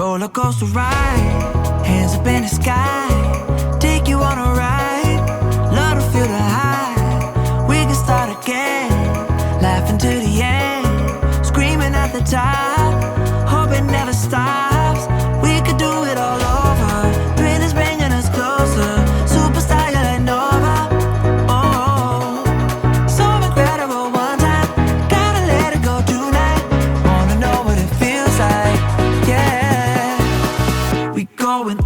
roller coaster ride, hands up in the sky, take you on a ride, love to feel the high. We can start again, laughing to the end, screaming at the top, hope it never stops. We could do it all over, thrill is bringing us closer, superstar you're like Nova. Oh, so incredible one time, gotta let it go tonight, wanna know what it feels like. Yeah, we going